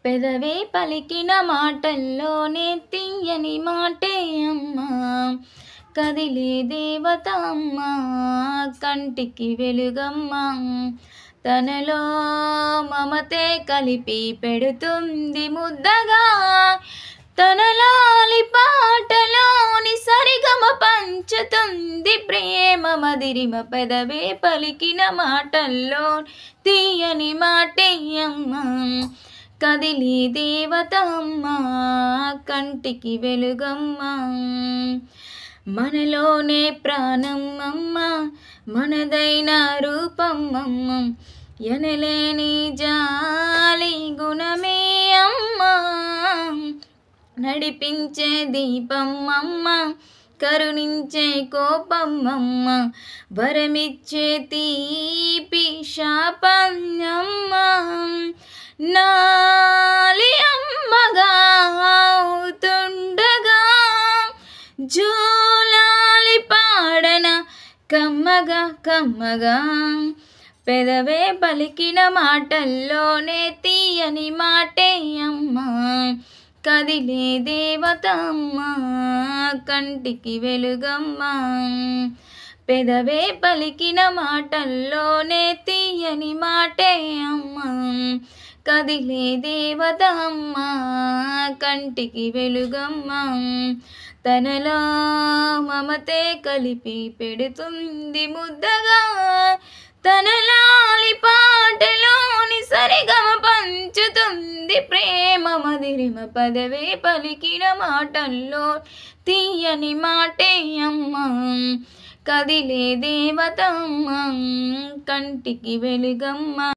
పెదవే పలికిన మాటల్లోనే తీయని మాటే అమ్మా, కదిలే దేవత అమ్మా, కంటికి వెలుగమ్మా. తనలో మమతే కలిపి పెడుతుంది ముద్దగా, తన లాలి పాటలోని సరిగమ పంచుతుంది ప్రేమ మదిరిమ. పెదవే పలికిన మాటల్లో తీయని మాటే అమ్మా, కదిలే దేవత అమ్మా, కంటికి వెలుగమ్మా. మనలోనే ప్రాణం అమ్మ, మనదైన రూపం అమ్మ, ఎనలేని జాలి గుణమే అమ్మా, నడిపించే దీపం అమ్మ, కరుణించే కోపం అమ్మ, వరమిచ్చే తీపి శాపం అమ్మ. నాలి అమ్మగా అవుతుండగా జోలాలి పాడన కమ్మగా కమ్మగా. పెదవే పలికిన మాటల్లోనే తీయని మాటే అమ్మా, కదిలే దేవత అమ్మా, కంటికి వెలుగమ్మా. పెదవే పలికిన మాటల్లోనే తీయని మాటే అమ్మా, కదిలే దేవత అమ్మా, కంటికి వెలుగమ్మా. తనలో మమతే కలిపి పెడుతుంది ముద్దగా, తన లాలి పాటలోని సరిగమ పంచుతుంది ప్రేమ మదిరిమ. పదవే పలికిన మాటల్లో తీయని మాటే అమ్మా, కదిలే దేవత అమ్మా, కంటికి వెలుగమ్మా.